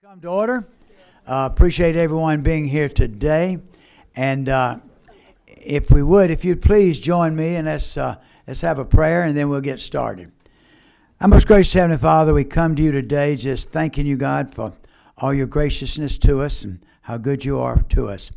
Come to order. Appreciate everyone being here today. And if you'd please join me and let's have a prayer and then we'll get started. Our most gracious Heavenly Father, we come to you today just thanking you, God, for all your graciousness to us and how good you are to us.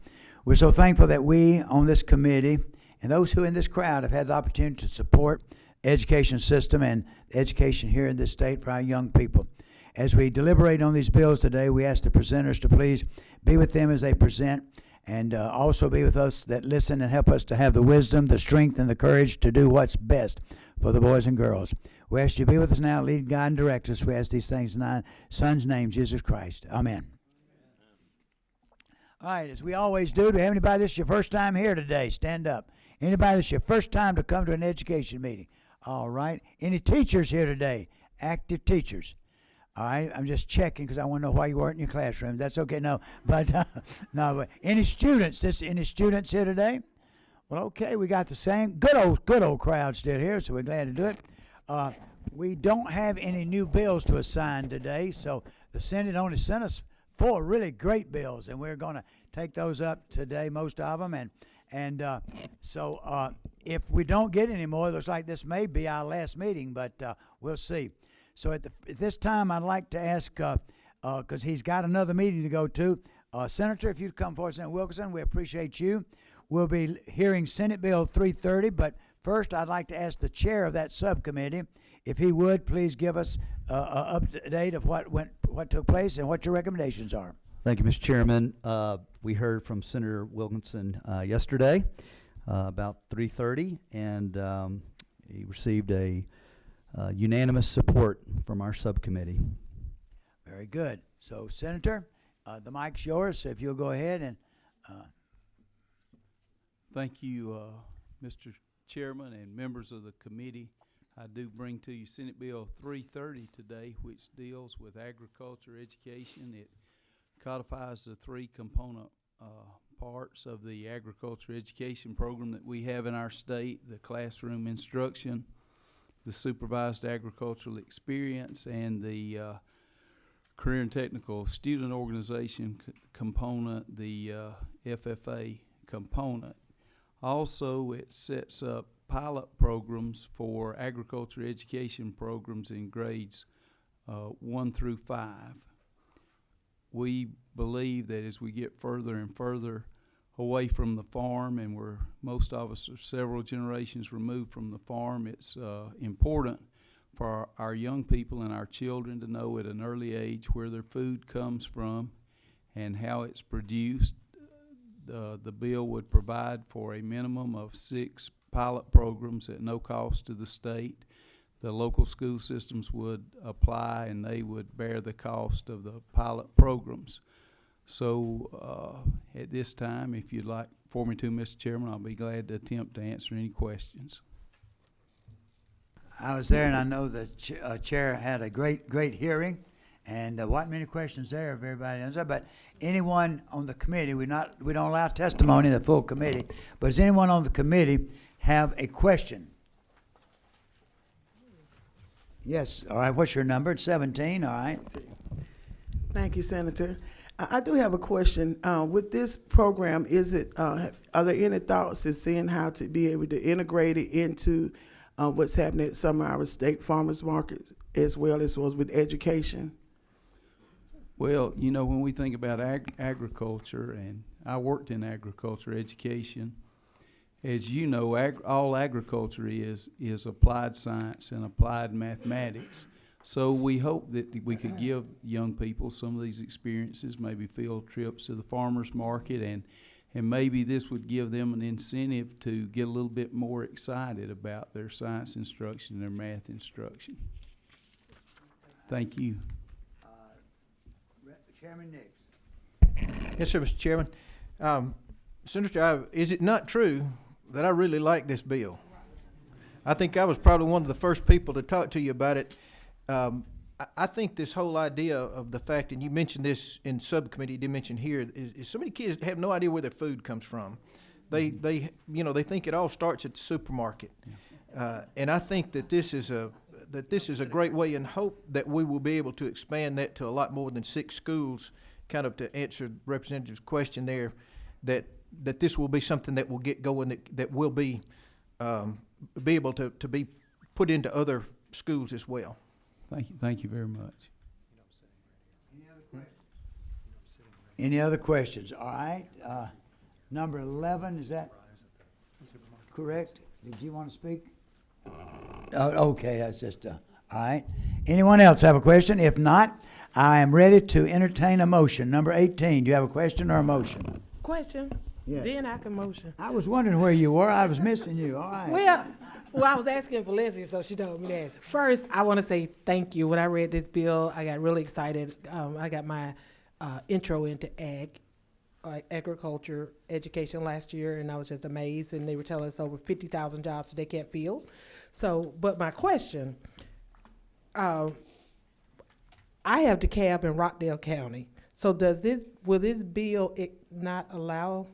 We're so thankful that we on this committee and those who in this crowd have had the opportunity to support the education system and education here in this state for our young people. As we deliberate on these bills today, we ask the presenters to please be with them as they present and also be with us that listen and help us to have the wisdom, the strength, and the courage to do what's best for the boys and girls. We ask you to be with us now, lead, guide, and direct us. We ask these things in thy Son's name, Jesus Christ. Amen. All right, as we always do we have anybody that's your first time here today? Stand up. Anybody that's your first time to come to an education meeting? All right. Any teachers here today? Active teachers? All right, I'm just checking because I want to know why you weren't in your classroom. That's okay, no. But no. Any students? Any students here today? Well, okay, we got the same good old crowd still here, so we're glad to do it. We don't have any new bills to assign today, so the Senate only sent us 4 really great bills, and we're going to take those up today, most of them, so if we don't get any more, it looks like this may be our last meeting, but we'll see. So at this time, I'd like to ask, because he's got another meeting to go to, Senator, if you'd come forward, Senator Wilkerson, we appreciate you. We'll be hearing Senate Bill 330, but first I'd like to ask the chair of that subcommittee, if he would please give us an update of what took place and what your recommendations are. Thank you, Mr. Chairman. We heard from Senator Wilkinson yesterday about 3:30, and he received a unanimous support from our subcommittee. Very good. So, Senator, the mic's yours, so if you'll go ahead and... Thank you, Mr. Chairman and members of the committee. I do bring to you Senate Bill 330 today, which deals with agriculture education. It codifies the 3 component parts of the agriculture education program that we have in our state: the classroom instruction, the supervised agricultural experience, and the career and technical student organization component, the FFA component. Also, it sets up pilot programs for agriculture education programs in grades 1 through 5. We believe that as we get further and further away from the farm, and most of us are several generations removed from the farm, it's important for our young people and our children to know at an early age where their food comes from and how it's produced. The bill would provide for a minimum of 6 pilot programs at no cost to the state. The local school systems would apply and they would bear the cost of the pilot programs. So at this time, if you'd like for me to, Mr. Chairman, I'll be glad to attempt to answer any questions. I was there, and I know the chair had a great hearing, and wasn't many questions there of everybody else. But anyone on the committee, we don't allow testimony in the full committee, but does anyone on the committee have a question? Yes. All right. What's your number? It's 17. All right. Thank you, Senator. I do have a question. With this program, are there any thoughts in seeing how to be able to integrate it into what's happening at some of our state farmers markets as well as with education? Well, when we think about agriculture, and I worked in agriculture education, as you know, all agriculture is applied science and applied mathematics. So we hope that we could give young people some of these experiences, maybe field trips to the farmers market, and maybe this would give them an incentive to get a little bit more excited about their science instruction and their math instruction. Thank you. Chairman Nix. Yes, sir, Mr. Chairman. Senator, is it not true that I really like this bill? I think I was probably one of the first people to talk to you about it. I think this whole idea of the fact, and you mentioned this in subcommittee, you did mention here, is so many kids have no idea where their food comes from. They think it all starts at the supermarket. And I think that this is that this is a great way, and hope that we will be able to expand that to a lot more than 6 schools, kind of to answer the Representative's question there, that this will be something that will get going, that will be able to be put into other schools as well. Thank you very much. Any other questions? All right, number 11, is that correct? Did you want to speak? Okay, that's just, all right. Anyone else have a question? If not, I am ready to entertain a motion. Number 18, do you have a question or a motion? Question? Yeah. Then I can motion. I was wondering where you were. I was missing you. All right. Well, I was asking for Leslie, so she told me to ask. First, I want to say thank you. When I read this bill, I got really excited. I got my intro into agriculture education last year, and I was just amazed. And they were telling us over 50,000 jobs they can't fill. So, but my question, I have DeKalb in Rockdale County. So will this bill not allow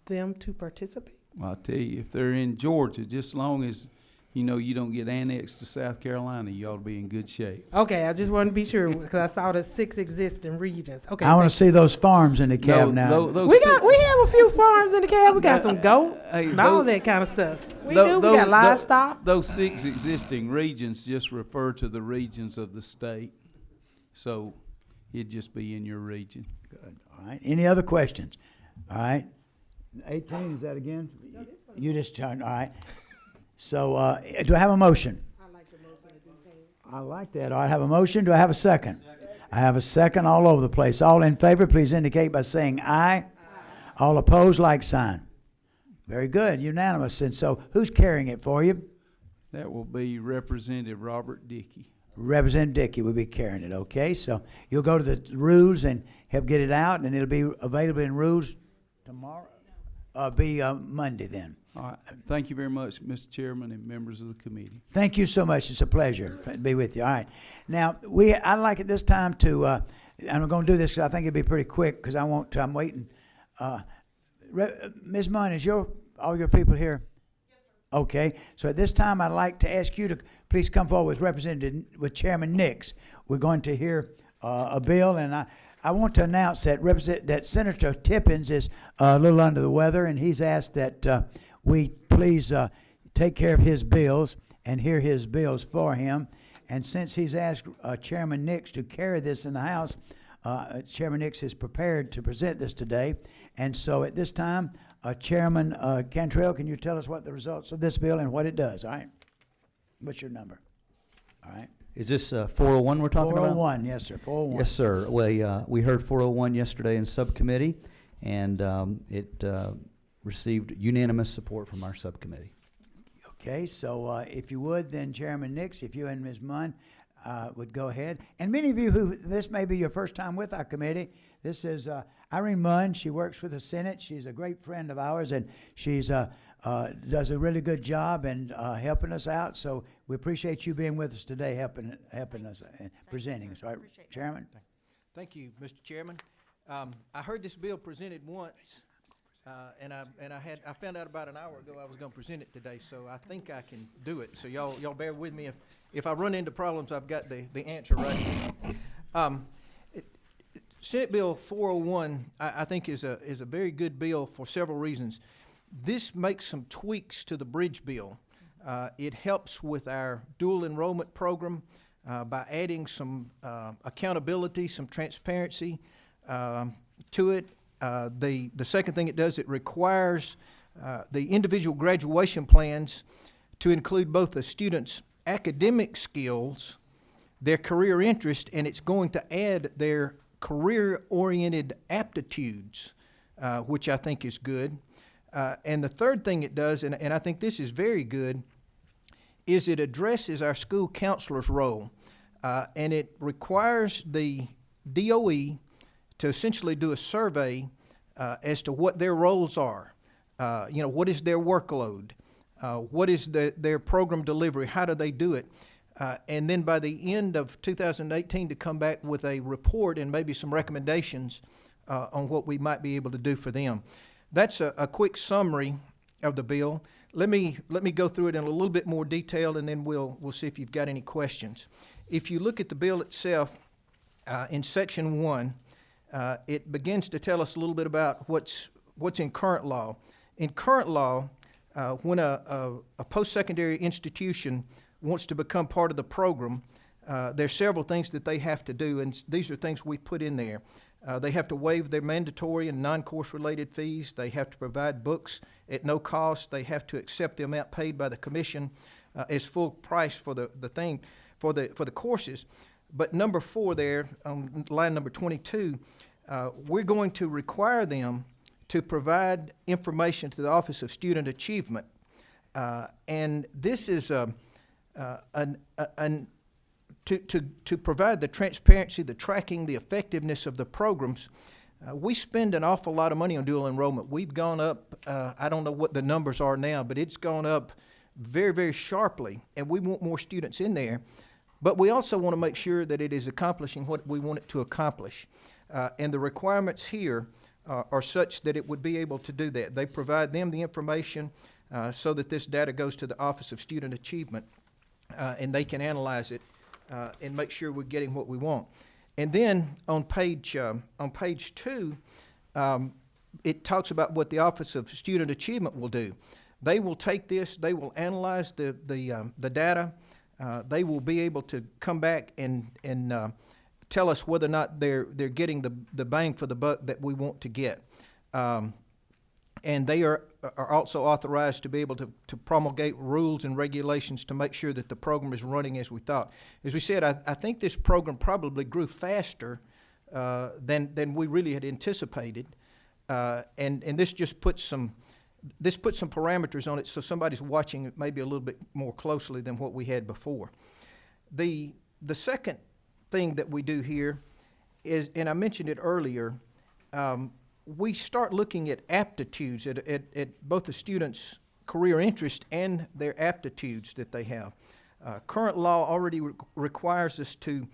them to participate? Well, I'll tell you, if they're in Georgia, just as long as, you know, you don't get annexed to South Carolina, you ought to be in good shape. Okay, I just wanted to be sure because I saw the 6 existing regions. Okay, I want to see those farms in the cab now. we have a few farms in the cab. We got some goat Hey, and all those- that kind of stuff. We Tho- do. tho- We got tho- livestock. Those 6 existing regions just refer to the regions of the state. So it'd just be in your region. Good. All right. Any other questions? All right. 18, is that again? You just turned, all right. So, do I have a motion? I like that. I have a motion. Do I have a second? I have a second all over the place. All in favor, please indicate by saying aye. All opposed, like sign. Very good. Unanimous. And so, who's carrying it for you? That will be Representative Robert Dickey. Representative Dickey will be carrying it, okay? So you'll go to the rules and help get it out, and it'll be available in rules tomorrow? Monday then. All right. Thank you very much, Mr. Chairman and members of the committee. Thank you so much. It's a pleasure to be with you. All right. Now, I'd like at this time to, and I'm going to do this because I think it'll be pretty quick because I'm waiting. Ms. Munn, is all your people here? Okay, so at this time, I'd like to ask you to please come forward with Chairman Nix. We're going to hear a bill, and I want to announce that Senator Tippins is a little under the weather, and he's asked that we please take care of his bills and hear his bills for him. And since he's asked Chairman Nix to carry this in the House, Chairman Nix is prepared to present this today. And so at this time, Chairman Cantrell, can you tell us what the results of this bill and what it does, all right? What's your number? All right. Is this 401 we're talking about? 401, yes, sir, 401. Yes, sir. We heard 401 yesterday in subcommittee, and it received unanimous support from our subcommittee. Okay, so if you would, then Chairman Nix, if you and Ms. Munn would go ahead. And many of you who, this may be your first time with our committee, this is Irene Munn. She works for the Senate. She's a great friend of ours, and she's does a really good job and helping us out. So we appreciate you being with us today, helping us and presenting us. All right, Chairman? Thank you, Mr. Chairman. I heard this bill presented once, and I found out about an hour ago I was going to present it today, so I think I can do it. So y'all bear with me. If I run into problems, I've got the answer right here. Senate Bill 401, I think is a very good bill for several reasons. This makes some tweaks to the bridge bill. It helps with our dual enrollment program by adding some accountability, some transparency to it. The second thing it does, it requires the individual graduation plans to include both the student's academic skills, their career interest, and it's going to add their career-oriented aptitudes, which I think is good. And the third thing it does, and I think this is very good, is it addresses our school counselor's role. And it requires the DOE to essentially do a survey as to what their roles are. What is their workload? What is their program delivery? How do they do it? And then by the end of 2018 to come back with a report and maybe some recommendations on what we might be able to do for them. That's a quick summary of the bill. let me go through it in a little bit more detail, and then we'll see if you've got any questions. If you look at the bill itself, in Section 1, it begins to tell us a little bit about what's in current law. In current law, when a post-secondary institution wants to become part of the program, there's several things that they have to do, and these are things we put in there. They have to waive their mandatory and non-course related fees. They have to provide books at no cost. They have to accept the amount paid by the commission as full price for the courses. But number 4 there, on line number 22, we're going to require them to provide information to the Office of Student Achievement. And this is to provide the transparency, the tracking, the effectiveness of the programs. We spend an awful lot of money on dual enrollment. We've gone up, I don't know what the numbers are now, but it's gone up very, very sharply, and we want more students in there. But we also want to make sure that it is accomplishing what we want it to accomplish. And the requirements here are such that it would be able to do that. They provide them the information so that this data goes to the Office of Student Achievement, and they can analyze it and make sure we're getting what we want. And then on page 2, it talks about what the Office of Student Achievement will do. They will take this, they will analyze the data. They will be able to come back and tell us whether or not they're getting the bang for the buck that we want to get. And they are also authorized to be able to promulgate rules and regulations to make sure that the program is running as we thought. As we said, I think this program probably grew faster than we really had anticipated. And this just puts some parameters on it so somebody's watching it maybe a little bit more closely than what we had before. The second thing that we do here is, and I mentioned it earlier, we start looking at aptitudes, at both the students' career interest and their aptitudes that they have. Current law already requires us to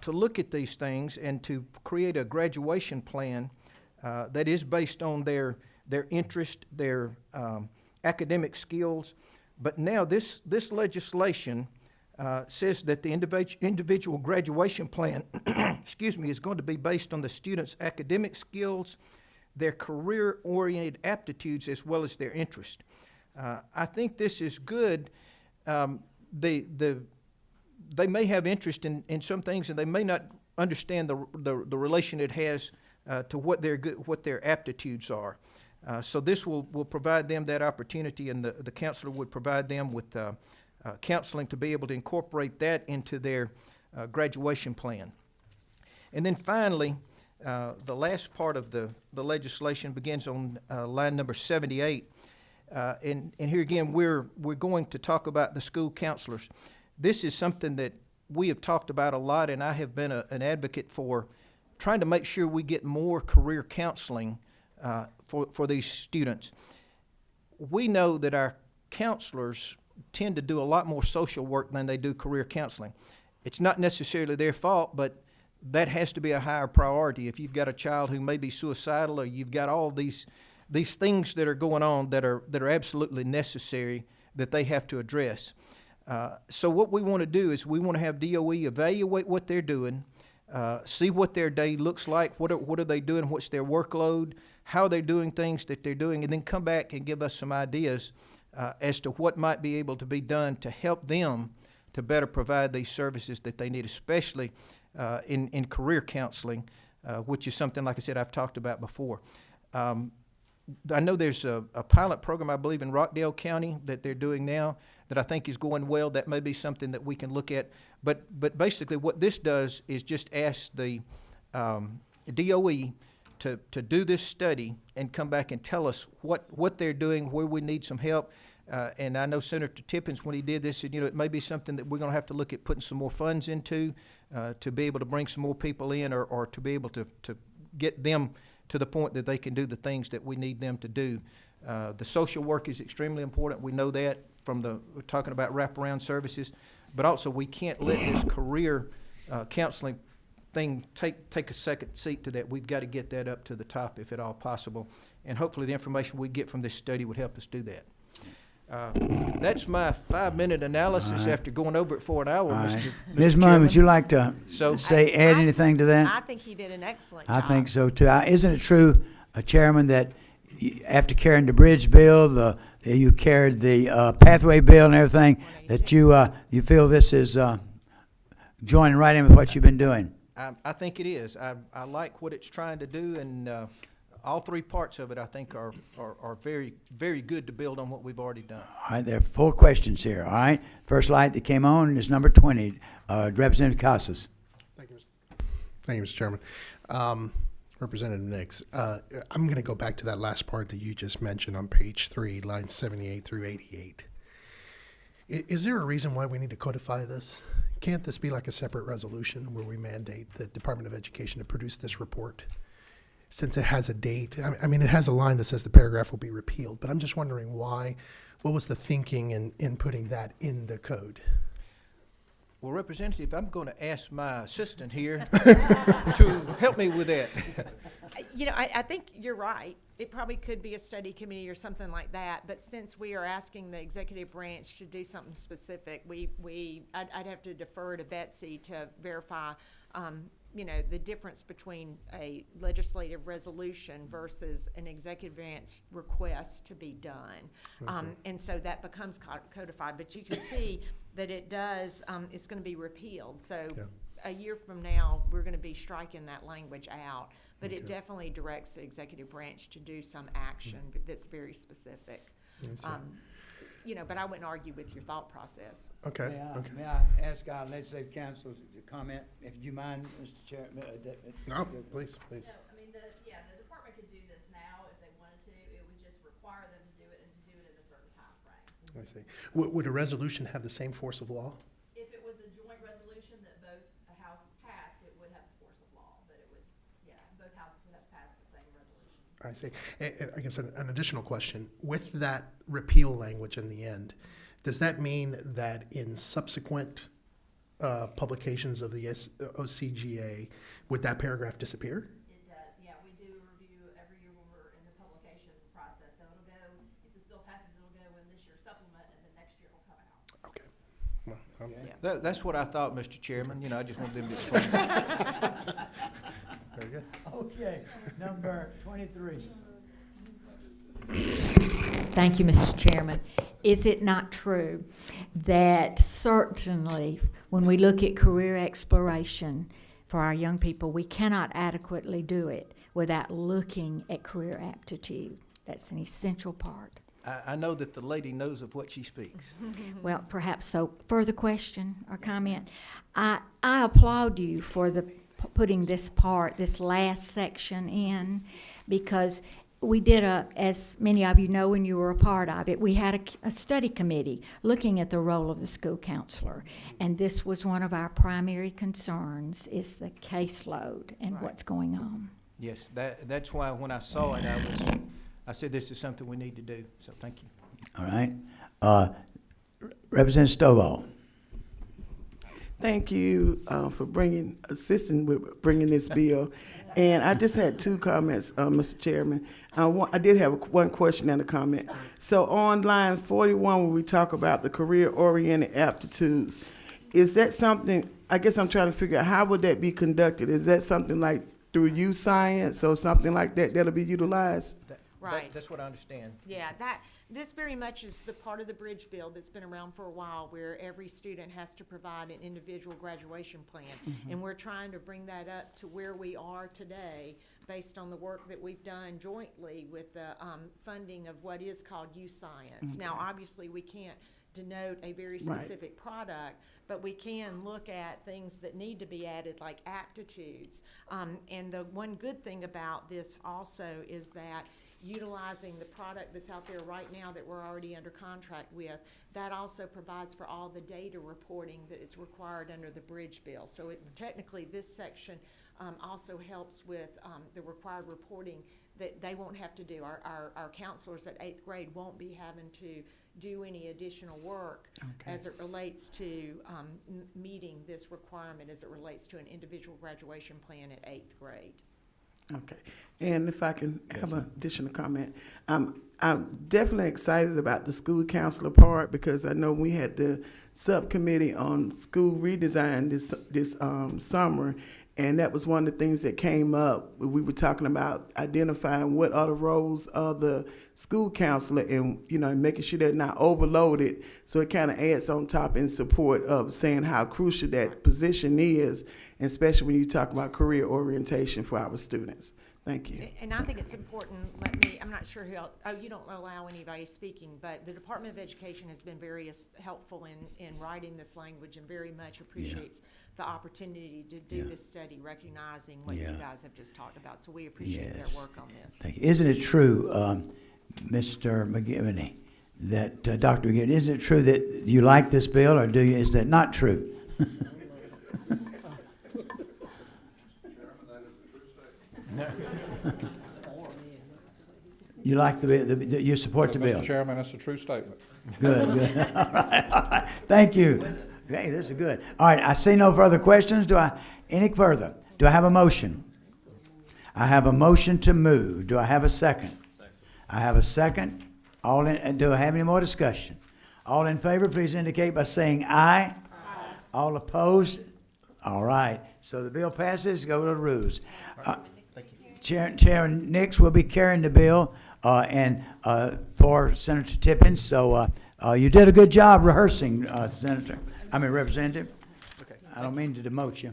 look at these things and to create a graduation plan that is based on their interest, their academic skills. But now this legislation says that the individual graduation plan is going to be based on the student's academic skills, their career-oriented aptitudes, as well as their interest. I think this is good. They may have interest in some things, and they may not understand the relation it has to what their aptitudes are. So this will provide them that opportunity, and the counselor would provide them with counseling to be able to incorporate that into their graduation plan. And then finally, the last part of the legislation begins on line number 78. And here again, we're going to talk about the school counselors. This is something that we have talked about a lot, and I have been an advocate for trying to make sure we get more career counseling for these students. We know that our counselors tend to do a lot more social work than they do career counseling. It's not necessarily their fault, but that has to be a higher priority. If you've got a child who may be suicidal, or you've got all these things that are going on that are absolutely necessary that they have to address. So what we want to do is we want to have DOE evaluate what they're doing, see what their day looks like, what are they doing, what's their workload, how they're doing things that they're doing, and then come back and give us some ideas as to what might be able to be done to help them to better provide these services that they need, especially in career counseling, which is something, like I said, I've talked about before. I know there's a pilot program, I believe, in Rockdale County that they're doing now that I think is going well. That may be something that we can look at. But basically what this does is just ask the DOE to do this study and come back and tell us what they're doing, where we need some help. And I know Senator Tippins, when he did this, said, it may be something that we're going to have to look at putting some more funds into to be able to bring some more people in, or to be able to get them to the point that they can do the things that we need them to do. The social work is extremely important. We know that we're talking about wraparound services, but also we can't let this career counseling thing take a second seat to that. We've got to get that up to the top if at all possible, and hopefully the information we get from this study would help us do that. That's my 5-minute analysis All right. after going over it for an hour, All right. Mr. Ms. Mr. Munn, would Chairman. you like to So- add I- anything to that? I think he did an excellent I job. think so too. Isn't it true, Chairman, that after carrying the bridge bill, you carried the pathway bill and everything, that you feel this is joining right in with what you've been doing? I think it is. I like what it's trying to do, and all three parts of it, I think, are very, very good to build on what we've already done. All right, there are 4 questions here, all right? First light that came on is number 20, Representative Casas. Thank you, Mr. Chairman. Representative Nix, I'm going to go back to that last part that you just mentioned on page 3, lines 78 through 88. Is there a reason why we need to codify this? Can't this be like a separate resolution where we mandate the Department of Education to produce this report? Since it has a date, I mean, it has a line that says the paragraph will be repealed, but I'm just wondering why, what was the thinking in putting that in the code? Well, Representative, I'm going to ask my assistant here to help me with that. You know, I think you're right. It probably could be a study committee or something like that, but since we are asking the executive branch to do something specific, I'd have to defer to Betsy to verify, you know, the difference between a legislative resolution versus an executive branch request to be done. And so that becomes codified, but you can see that it does, it's gonna be repealed. So Yeah. a year from now, we're gonna be striking that language out. But it definitely directs the executive branch to do some action that's very specific. I see. You know, but I wouldn't argue with your thought process. Okay, okay. May I ask our legislative counsel to comment, if you mind, Mr. Chair? No, please, please. No, I mean, the department could do this now if they wanted to. It would just require them to do it and to do it in a certain time frame. I see. Would a resolution have the same force of law? If it was a joint resolution that both houses passed, it would have the force of law, but it would, yeah, both houses would have passed the same resolution. I see. I guess an additional question. With that repeal language in the end, does that mean that in subsequent publications of the OCGA, would that paragraph disappear? It does, yeah. We do a review every year when we're in the publication process. So it'll go, if this bill passes, it'll go in this year's supplement, and then next year it'll come out. Okay. Well, That's what I thought, Mr. Chairman. You know, I just wanted them to explain. very good. Okay, number 23. Thank you, Mr. Chairman. Is it not true that certainly when we look at career exploration for our young people, we cannot adequately do it without looking at career aptitude? That's an essential part. I know that the lady knows of what she speaks. Well, perhaps so. Further question or comment? I applaud you for putting this last section in, because we did as many of you know and you were a part of it, we had a study committee looking at the role of the school counselor. And this was one of our primary concerns, is the caseload and what's going on. Yes, that's why when I saw it, I said this is something we need to do. So thank you. All right. Representative Stovall. Thank you for assisting with bringing this bill. And I just had 2 comments, Mr. Chairman. I did have one question and a comment. So on line 41, when we talk about the career-oriented aptitudes, is that something, I guess I'm trying to figure out, how would that be conducted? Is that something like through youth science or something like that that'll be utilized? Right. That's what I understand. Yeah, this very much is the part of the bridge bill that's been around for a while, where every student has to provide an individual graduation plan. And we're trying to bring that up to where we are today, based on the work that we've done jointly with the funding of what is called youth science. Now, obviously, we can't denote a very specific product, but we can look at things that need to be added, like aptitudes. And the one good thing about this also is that utilizing the product that's out there right now that we're already under contract with, that also provides for all the data reporting that is required under the bridge bill. So technically, this section also helps with the required reporting that they won't have to do. Our counselors at 8th grade won't be having to do any additional work as it relates to meeting this requirement, as it relates to an individual graduation plan at 8th grade. Okay, and if I can have an additional comment, I'm definitely excited about the school counselor part because I know we had the subcommittee on school redesign this summer, and that was one of the things that came up. We were talking about identifying what are the roles of the school counselor and, you know, making sure they're not overloaded. So it kind of adds on top in support of saying how crucial that position is, and especially when you talk about career orientation for our students. Thank you. And I think it's important, I'm not sure who else, you don't allow anybody speaking, but the Department of Education has been very helpful in writing this language and very much appreciates the opportunity to do this study, recognizing what you guys have just talked about. So we appreciate their work on this. Thank you. Isn't it true, Mr. McGivney, that, Dr. McGivney, isn't it true that you like this bill, or is that not true? You like the bill, you support the bill? Mr. Chairman, that's a true statement. Good, good. All right. Thank you. Okay, this is good. All right, I see no further questions. Any further? Do I have a motion? I have a motion to move. Do I have a second? I have a second. Do I have any more discussion? All in favor, please indicate by saying aye. Aye. All opposed? All right. So the bill passes. Go to the rules. Chair Nix will be carrying the bill for Senator Tippins. So you did a good job rehearsing, Representative. Okay. I don't mean to demote you.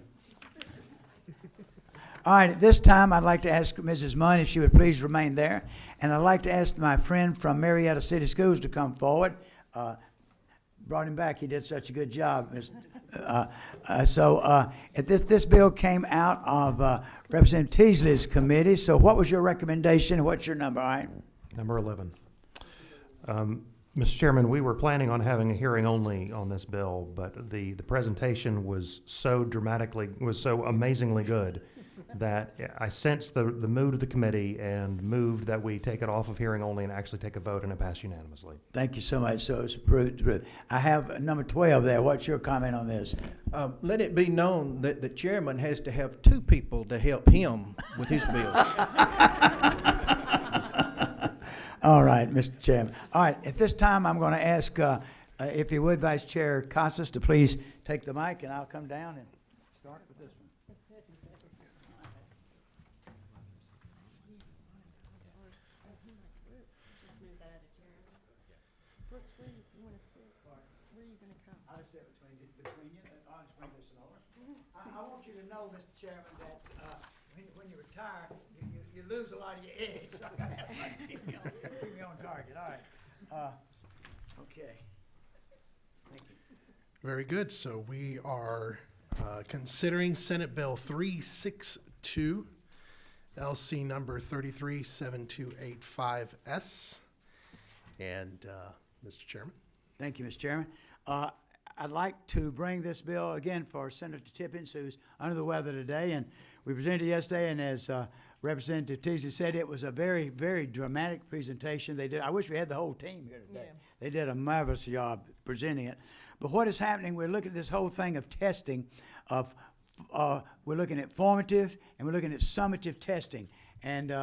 All right, at this time, I'd like to ask Mrs. Munn if she would please remain there. And I'd like to ask my friend from Marietta City Schools to come forward. Brought him back. He did such a good job. This bill came out of Representative Teasley's committee. So what was your recommendation? What's your number? All right. Number 11. Mr. Chairman, we were planning on having a hearing only on this bill, but the presentation was so amazingly good that I sensed the mood of the committee and moved that we take it off of hearing only and actually take a vote, and it passed unanimously. Thank you so much. So it's approved. I have number 12 there. What's your comment on this? Let it be known that the chairman has to have two people to help him with his bill. All right, Mr. Chairman. All right, at this time, I'm going to ask, if you would, Vice Chair Costas, to please take the mic, and I'll come down and start with this one. I'll sit between you, and I'll just bring this over. I want you to know, Mr. Chairman, that when you retire, you lose a lot of your eggs. So I gotta have somebody to keep me on target. All right. Okay. Thank you. Very good. So we are considering Senate Bill 362, LC number 337285S. And Mr. Chairman. Thank you, Mr. Chairman. I'd like to bring this bill again for Senator Tippins, who's under the weather today, and we presented it yesterday, and as Representative Teasley said, it was a very, very dramatic presentation they did. I wish we had the whole team here today. Yeah. They did a marvelous job presenting it. But what is happening, we're looking at this whole thing of testing, we're looking at formative, and we're looking at summative testing. And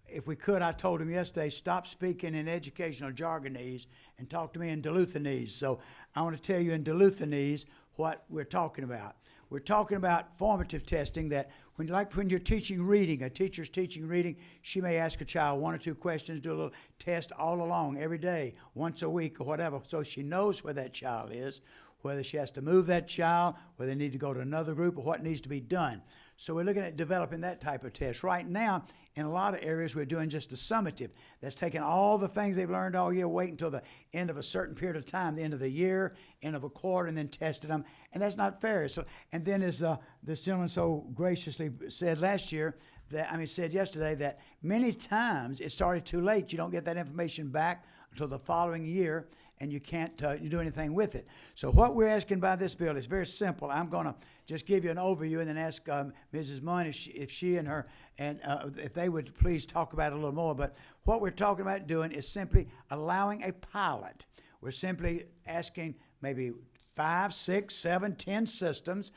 if we could, I told him yesterday, stop speaking in educational jargonese and talk to me in Duluthanese. So I want to tell you in Duluthanese what we're talking about. We're talking about formative testing that when you're teaching reading, a teacher's teaching reading, she may ask a child one or two questions, do a little test all along, every day, once a week or whatever, so she knows where that child is, whether she has to move that child, whether they need to go to another group, or what needs to be done. So we're looking at developing that type of test. Right now, in a lot of areas, we're doing just the summative. That's taking all the things they've learned all year, wait until the end of a certain period of time, the end of the year, end of a quarter, and then testing them. And that's not fair. So, and then as this gentleman so graciously said said yesterday, that many times it's already too late. You don't get that information back until the following year, and you can't do anything with it. So what we're asking by this bill is very simple. I'm going to just give you an overview and then ask Mrs. Munn if she and her, and if they would please talk about it a little more. But what we're talking about doing is simply allowing a pilot. We're simply asking maybe 5, 6, 7, 10 systems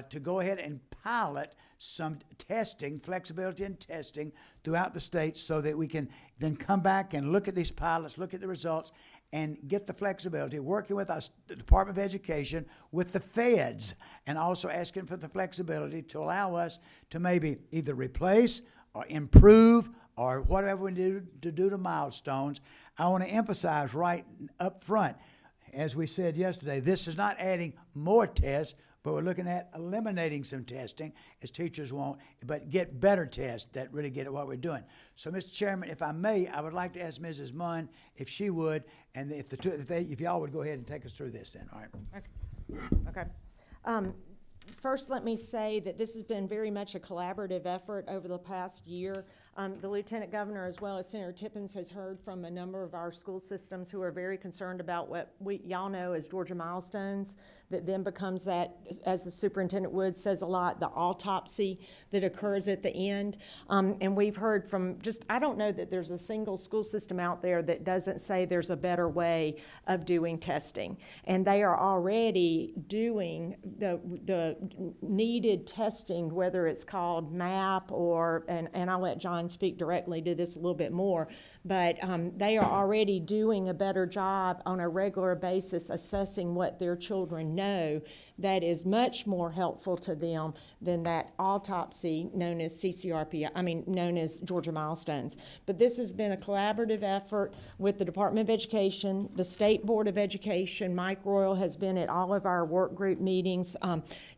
to go ahead and pilot some testing, flexibility in testing throughout the state so that we can then come back and look at these pilots, look at the results, and get the flexibility, working with us, the Department of Education, with the feds, and also asking for the flexibility to allow us to maybe either replace or improve or whatever we need to do to milestones. I want to emphasize right up front, as we said yesterday, this is not adding more tests, but we're looking at eliminating some testing, as teachers want, but get better tests that really get at what we're doing. So, Mr. Chairman, if I may, I would like to ask Mrs. Munn if she would, and if y'all would go ahead and take us through this then, all right? Okay. First, let me say that this has been very much a collaborative effort over the past year. The Lieutenant Governor, as well as Senator Tippins, has heard from a number of our school systems who are very concerned about what y'all know as Georgia Milestones, that then becomes that, as the Superintendent Woods says a lot, the autopsy that occurs at the end. And we've heard from I don't know that there's a single school system out there that doesn't say there's a better way of doing testing. And they are already doing the needed testing, whether it's called MAP or, and I'll let John speak directly to this a little bit more, but they are already doing a better job on a regular basis assessing what their children know that is much more helpful to them than that autopsy known as known as Georgia Milestones. But this has been a collaborative effort with the Department of Education, the State Board of Education. Mike Royal has been at all of our work group meetings.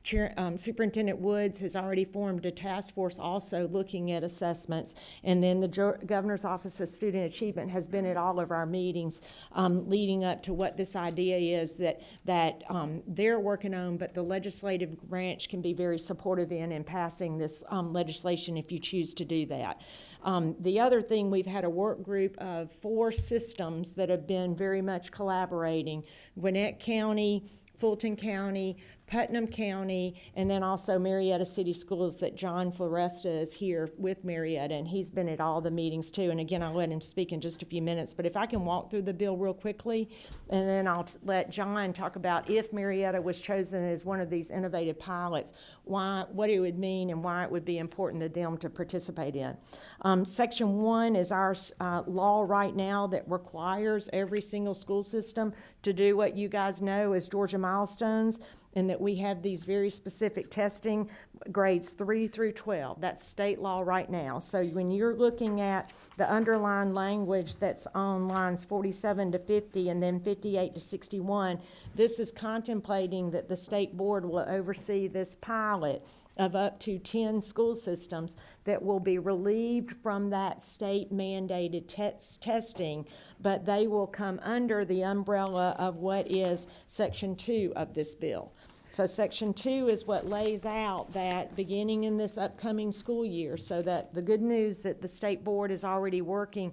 Superintendent Woods has already formed a task force also looking at assessments. And then the Governor's Office of Student Achievement has been at all of our meetings leading up to what this idea is that they're working on, but the legislative branch can be very supportive in passing this legislation if you choose to do that. The other thing, we've had a work group of 4 systems that have been very much collaborating: Gwinnett County, Fulton County, Putnam County, and then also Marietta City Schools, that John Floresta is here with Marietta, and he's been at all the meetings too. And again, I'll let him speak in just a few minutes, but if I can walk through the bill real quickly, and then I'll let John talk about if Marietta was chosen as one of these innovative pilots, what it would mean and why it would be important to them to participate in. Section 1 is our law right now that requires every single school system to do what you guys know as Georgia Milestones, and that we have these very specific testing grades 3 through 12. That's state law right now. So when you're looking at the underlying language that's on lines 47 to 50 and then 58 to 61, this is contemplating that the state board will oversee this pilot of up to 10 school systems that will be relieved from that state mandated testing, but they will come under the umbrella of what is Section 2 of this bill. So Section 2 is what lays out that beginning in this upcoming school year, so that the good news that the state board is already working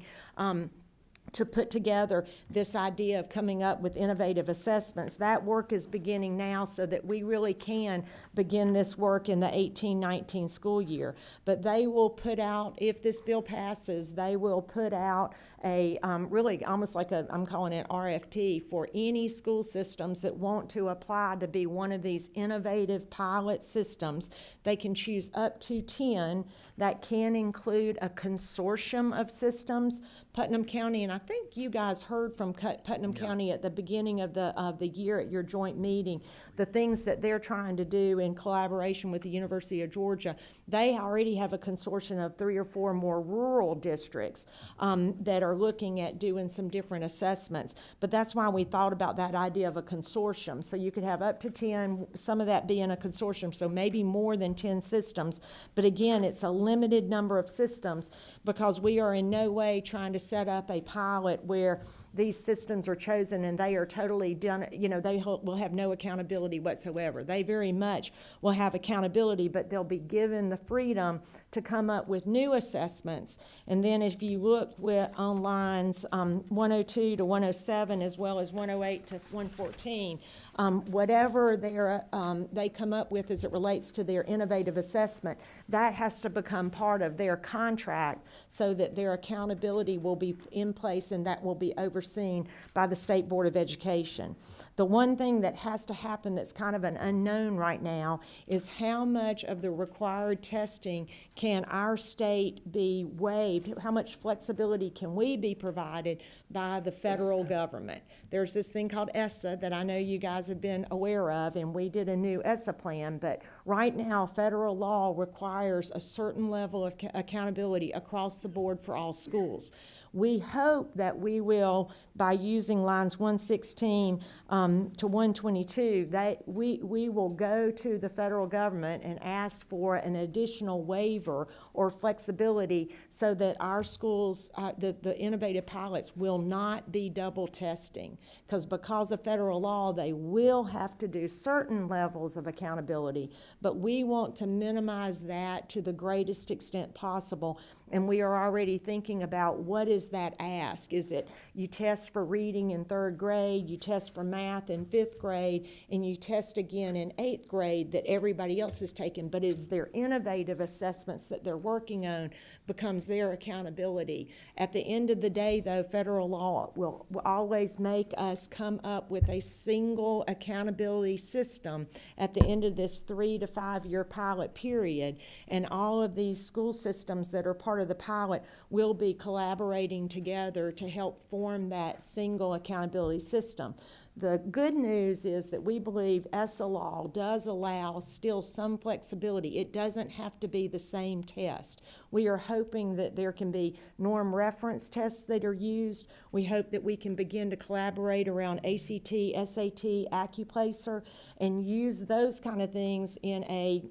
to put together this idea of coming up with innovative assessments. That work is beginning now so that we really can begin this work in the 18-19 school year. But they will put out, if this bill passes, they will put out a really almost like I'm calling it RFP for any school systems that want to apply to be one of these innovative pilot systems. They can choose up to 10. That can include a consortium of systems. Putnam County, and I think you guys heard from Putnam County at the beginning of the year at your joint meeting, the things that they're trying to do in collaboration with the University of Georgia. They already have a consortium of 3 or 4 more rural districts that are looking at doing some different assessments. But that's why we thought about that idea of a consortium. So you could have up to 10, some of that being a consortium, so maybe more than 10 systems. But again, it's a limited number of systems because we are in no way trying to set up a pilot where these systems are chosen and they are totally done, they will have no accountability whatsoever. They very much will have accountability, but they'll be given the freedom to come up with new assessments. And then if you look on lines 102 to 107 as well as 108 to 114, Whatever they come up with as it relates to their innovative assessment, that has to become part of their contract so that their accountability will be in place and that will be overseen by the State Board of Education. The one thing that has to happen that's kind of an unknown right now is how much of the required testing can our state be waived? How much flexibility can we be provided by the federal government? There's this thing called ESSA that I know you guys have been aware of, and we did a new ESSA plan, but right now federal law requires a certain level of accountability across the board for all schools. We hope that we will, by using lines 116 to 122, that we will go to the federal government and ask for an additional waiver or flexibility so that our schools, the innovative pilots, will not be double testing. Because of federal law, they will have to do certain levels of accountability, but we want to minimize that to the greatest extent possible. And we are already thinking about what is that ask. Is it you test for reading in 3rd grade, you test for math in 5th grade, and you test again in 8th grade that everybody else is taking, but is their innovative assessments that they're working on becomes their accountability. At the end of the day, though, federal law will always make us come up with a single accountability system at the end of this 3 to 5 year pilot period, and all of these school systems that are part of the pilot will be collaborating together to help form that single accountability system. The good news is that we believe ESSA law does allow still some flexibility. It doesn't have to be the same test. We are hoping that there can be norm reference tests that are used. We hope that we can begin to collaborate around ACT, SAT, AccuPlacer, and use those kind of things in a,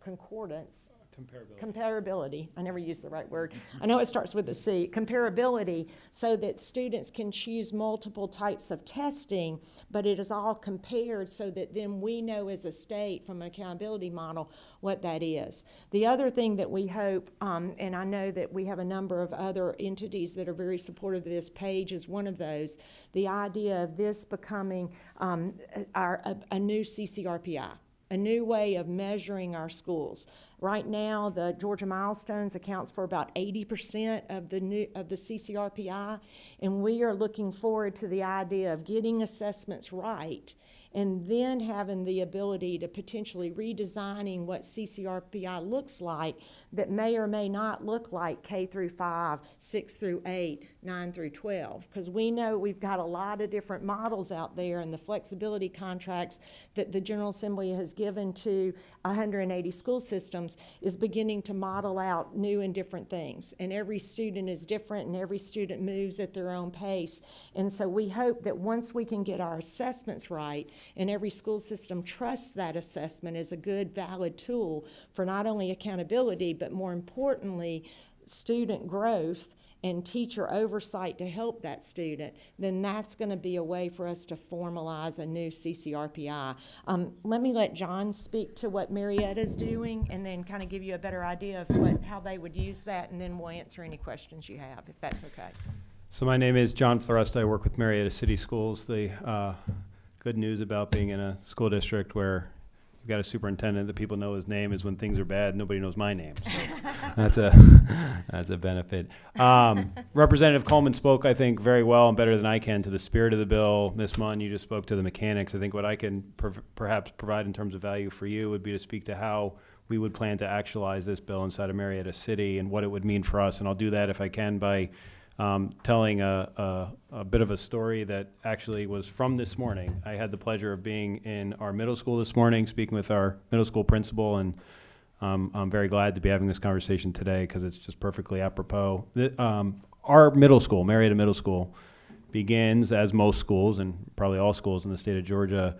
concordance? Comparability. I never use the right word. I know it starts with a C. Comparability, so that students can choose multiple types of testing, but it is all compared so that then we know as a state from an accountability model what that is. The other thing that we hope, and I know that we have a number of other entities that are very supportive of this, PAGE is one of those, the idea of this becoming a new CCRPI. A new way of measuring our schools. Right now, the Georgia Milestones accounts for about 80% of the CCRPI, and we are looking forward to the idea of getting assessments right and then having the ability to potentially redesigning what CCRPI looks like that may or may not look like K through 5, 6 through 8, 9 through 12. Because we know we've got a lot of different models out there, and the flexibility contracts that the General Assembly has given to 180 school systems is beginning to model out new and different things. And every student is different, and every student moves at their own pace. And so we hope that once we can get our assessments right, and every school system trusts that assessment as a good, valid tool for not only accountability, but more importantly, student growth and teacher oversight to help that student, then that's going to be a way for us to formalize a new CCRPI. Let me let John speak to what Marietta's doing and then kind of give you a better idea of how they would use that, and then we'll answer any questions you have, if that's okay. So my name is John Floresta. I work with Marietta City Schools. The good news about being in a school district where you've got a superintendent that people know his name is when things are bad, nobody knows my name. So that's a benefit. Representative Coleman spoke, I think, very well and better than I can to the spirit of the bill. Ms. Munn, you just spoke to the mechanics. I think what I can perhaps provide in terms of value for you would be to speak to how we would plan to actualize this bill inside of Marietta City and what it would mean for us. And I'll do that if I can by telling a bit of a story that actually was from this morning. I had the pleasure of being in our middle school this morning, speaking with our middle school principal, and I'm very glad to be having this conversation today because it's just perfectly apropos. Our middle school, Marietta Middle School, begins, as most schools and probably all schools in the state of Georgia,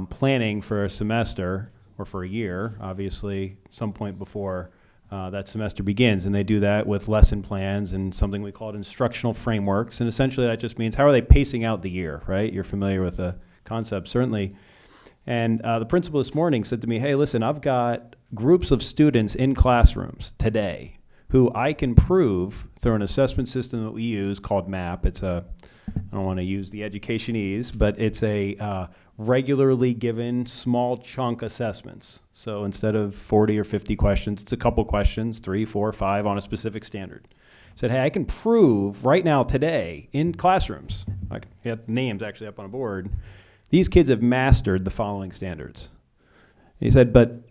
planning for a semester or for a year, obviously, some point before that semester begins, and they do that with lesson plans and something we call instructional frameworks, and essentially that just means how are they pacing out the year, right? You're familiar with the concept, certainly. And the principal this morning said to me, hey, listen, I've got groups of students in classrooms today who I can prove through an assessment system that we use called MAP. It's I don't want to use the educationese, but it's a regularly given small chunk assessments. So instead of 40 or 50 questions, it's a couple questions, 3, 4, 5 on a specific standard. Said, hey, I can prove right now today in classrooms, like he had names actually up on a board, these kids have mastered the following standards. He said, but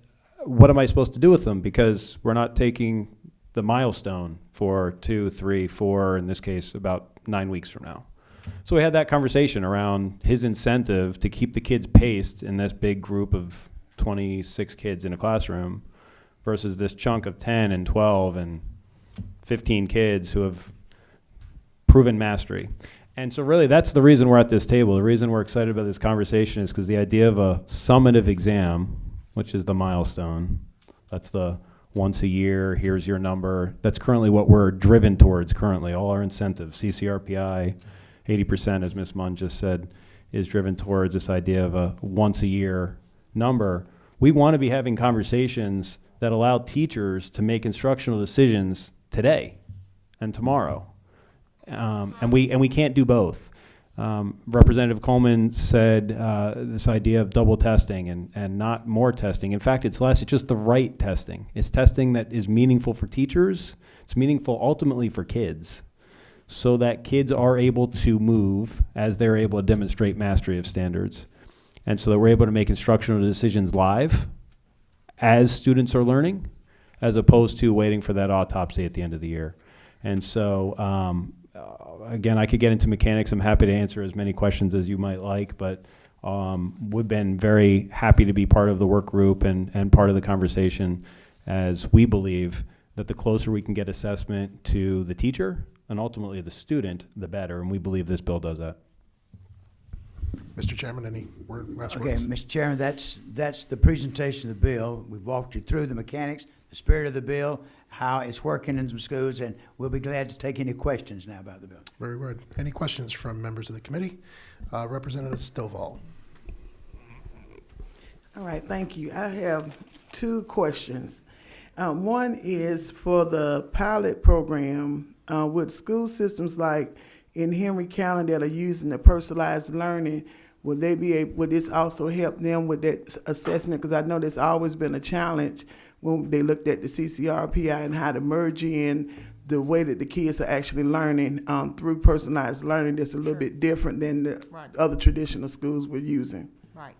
what am I supposed to do with them? Because we're not taking the milestone for 2, 3, 4, in this case, about 9 weeks from now. So we had that conversation around his incentive to keep the kids paced in this big group of 26 kids in a classroom versus this chunk of 10 and 12 and 15 kids who have proven mastery. And so really that's the reason we're at this table. The reason we're excited about this conversation is because the idea of a summative exam, which is the milestone, that's the once a year, here's your number. That's currently what we're driven towards currently. All our incentives, CCRPI, 80%, as Ms. Munn just said, is driven towards this idea of a once a year number. We want to be having conversations that allow teachers to make instructional decisions today and tomorrow. And we can't do both. Representative Coleman said this idea of double testing and not more testing. In fact, it's less, it's just the right testing. It's testing that is meaningful for teachers. It's meaningful ultimately for kids, so that kids are able to move as they're able to demonstrate mastery of standards. And so that we're able to make instructional decisions live as students are learning, as opposed to waiting for that autopsy at the end of the year. And so, again, I could get into mechanics. I'm happy to answer as many questions as you might like, but we've been very happy to be part of the work group and part of the conversation, as we believe that the closer we can get assessment to the teacher and ultimately the student, the better. And we believe this bill does that. Mr. Chairman, any last Okay, words? Mr. Chairman, that's the presentation of the bill. We've walked you through the mechanics, the spirit of the bill, how it's working in some schools, and we'll be glad to take any questions now about the bill. Very good. Any questions from members of the committee? Representative Stovall. All right, thank you. I have 2 questions. One is for the pilot program with school systems like in Henry County that are using the personalized learning. Would this also help them with that assessment? Because I know there's always been a challenge when they looked at the CCRPI and how to merge in the way that the kids are actually learning through personalized learning. That's a little bit different than the other traditional schools we're using. Right.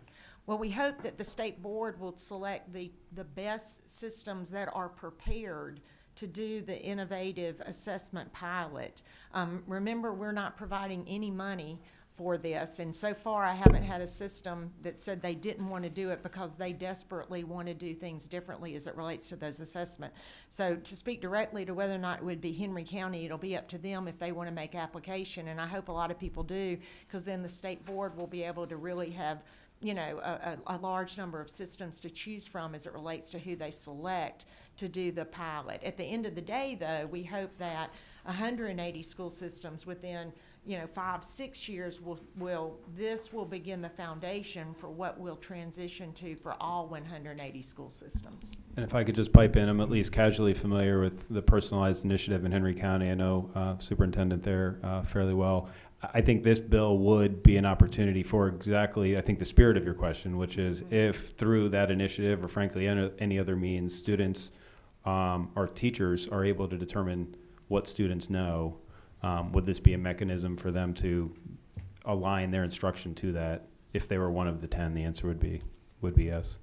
Well, we hope that the state board will select the best systems that are prepared to do the innovative assessment pilot. Remember, we're not providing any money for this, and so far I haven't had a system that said they didn't want to do it because they desperately want to do things differently as it relates to those assessments. So to speak directly to whether or not it would be Henry County, it'll be up to them if they want to make application, and I hope a lot of people do, because then the state board will be able to really have, you know, a large number of systems to choose from as it relates to who they select to do the pilot. At the end of the day, though, we hope that 180 school systems within, 5-6 years this will begin the foundation for what we'll transition to for all 180 school systems. And if I could just pipe in, I'm at least casually familiar with the personalized initiative in Henry County. I know Superintendent there fairly well. I think this bill would be an opportunity for exactly, I think, the spirit of your question, which is if through that initiative or frankly any other means, students or teachers are able to determine what students know, would this be a mechanism for them to align their instruction to that? If they were one of the 10, the answer would be yes.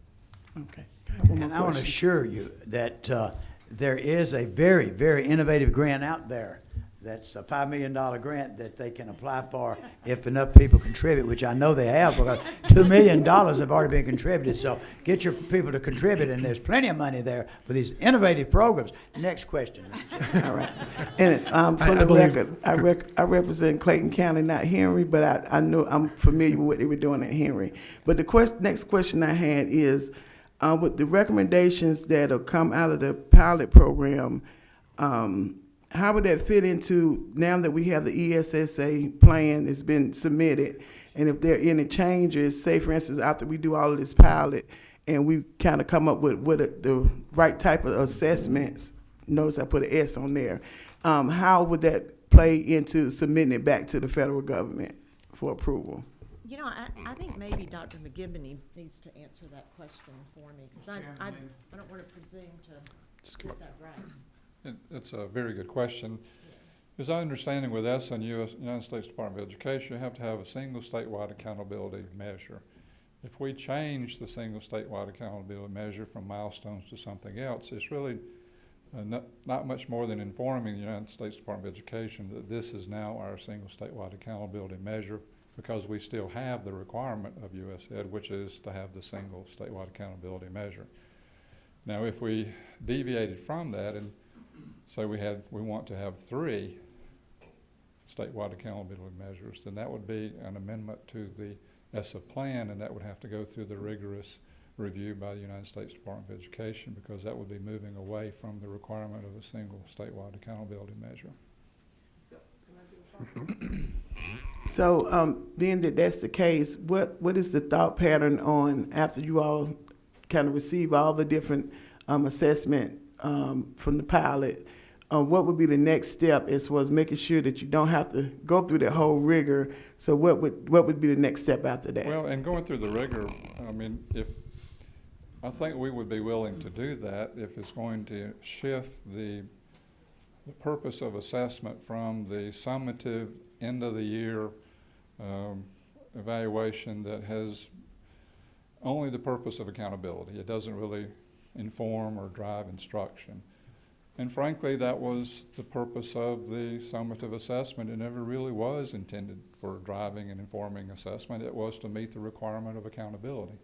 Okay. And I want to assure you that there is a very, very innovative grant out there. That's a $5 million grant that they can apply for if enough people contribute, which I know they have, because $2 million have already been contributed. So get your people to contribute, and there's plenty of money there for these innovative programs. Next question. All right. And for the record, I represent Clayton County, not Henry, but I know I'm familiar with what they were doing at Henry. But the next question I had is, with the recommendations that have come out of the pilot program, how would that fit into, now that we have the ESSA plan that's been submitted, and if there are any changes, say for instance, after we do all of this pilot, and we kind of come up with the right type of assessments, notice I put an S on there, how would that play into submitting it back to the federal government for approval? You know, I think maybe Dr. McGibbon needs to answer that question for me, because I don't want to presume to get that right. It's a very good question. As I understand it, with ESSA and United States Department of Education, you have to have a single statewide accountability measure. If we change the single statewide accountability measure from milestones to something else, it's really not much more than informing the United States Department of Education that this is now our single statewide accountability measure, because we still have the requirement of USED, which is to have the single statewide accountability measure. Now, if we deviated from that and say we want to have 3 statewide accountability measures, then that would be an amendment to the ESSA plan, and that would have to go through the rigorous review by the United States Department of Education, because that would be moving away from the requirement of a single statewide accountability measure. So, being that that's the case, what is the thought pattern on, after you all kind of receive all the different assessment from the pilot, what would be the next step as far as making sure that you don't have to go through that whole rigor? So what would be the next step after that? Well, and going through the rigor, I mean, I think we would be willing to do that if it's going to shift the purpose of assessment from the summative end of the year evaluation that has only the purpose of accountability. It doesn't really inform or drive instruction. And frankly, that was the purpose of the summative assessment. It never really was intended for driving and informing assessment. It was to meet the requirement of accountability.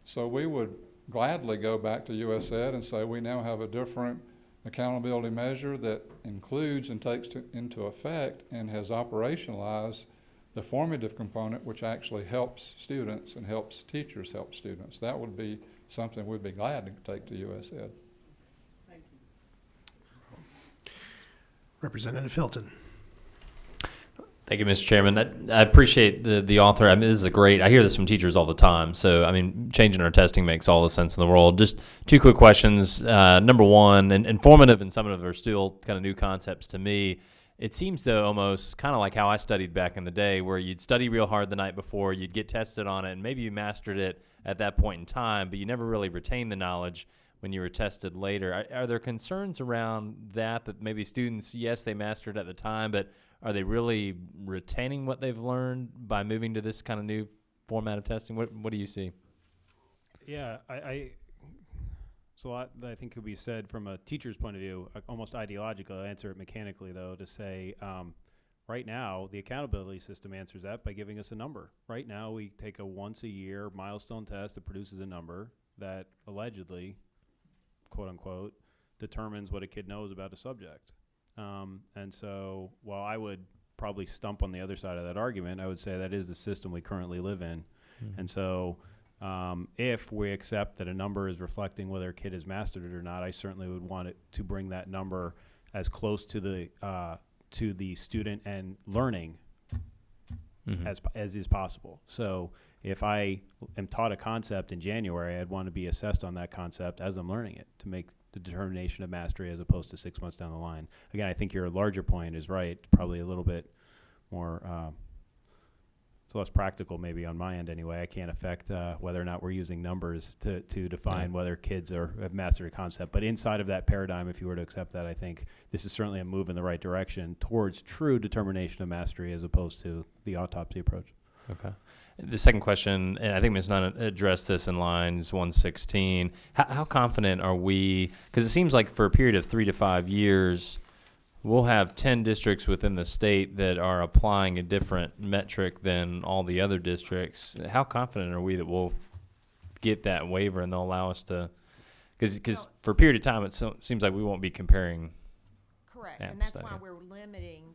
So we would gladly go back to USED and say we now have a different accountability measure that includes and takes into effect and has operationalized the formative component, which actually helps students and helps teachers help students. That would be something we'd be glad to take to USED. Representative Hilton. Thank you, Mr. Chairman. I appreciate the author. I mean, this is I hear this from teachers all the time. So, I mean, changing our testing makes all the sense in the world. Just 2 quick questions. Number one, and informative and summative are still kind of new concepts to me. It seems, though, almost kind of like how I studied back in the day, where you'd study real hard the night before, you'd get tested on it, and maybe you mastered it at that point in time, but you never really retained the knowledge when you were tested later. Are there concerns around that maybe students, yes, they mastered at the time, but are they really retaining what they've learned by moving to this kind of new format of testing? What do you see? Yeah, there's a lot that I think could be said from a teacher's point of view, almost ideological. I'll answer it mechanically, though, to say right now the accountability system answers that by giving us a number. Right now we take a once-a-year milestone test that produces a number that allegedly, quote-unquote, determines what a kid knows about a subject. And so while I would probably stump on the other side of that argument, I would say that is the system we currently live in. Mm-hmm. And so if we accept that a number is reflecting whether a kid has mastered it or not, I certainly would want it to bring that number as close to the student and learning mm-hmm. as is possible. So if I am taught a concept in January, I'd want to be assessed on that concept as I'm learning it to make the determination of mastery as opposed to 6 months down the line. Again, I think your larger point is right, probably a little bit more, it's less practical maybe on my end anyway. I can't affect whether or not we're using numbers to define whether kids have mastered a concept. But inside of that paradigm, if you were to accept that, I think this is certainly a move in the right direction towards true determination of mastery as opposed to the autopsy approach. Okay. The second question, and I think Ms. Nunn addressed this in lines 116, how confident are we, because it seems like for a period of 3 to 5 years, we'll have 10 districts within the state that are applying a different metric than all the other districts. How confident are we that we'll get that waiver and they'll allow us to, because for a period of time, it seems like we won't be comparing. Correct, and that's why we're limiting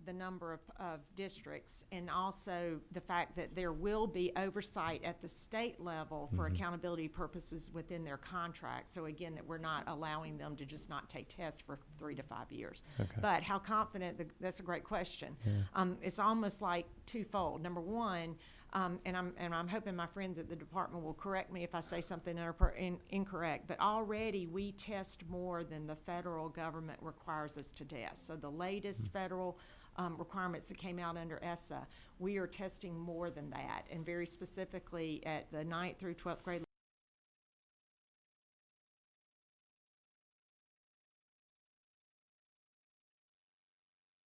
the number of districts, and also the fact that there will be oversight at the state level for mm-hmm. accountability purposes within their contract. So again, that we're not allowing them to just not take tests for 3 to 5 years. Okay. But how confident, that's a great question. Yeah. It's almost like twofold. Number one, and I'm hoping my friends at the department will correct me if I say something incorrect, but already we test more than the federal government requires us to test. So the latest federal requirements that came out under ESSA. We are testing more than that, and very specifically at the 9th through 12th grade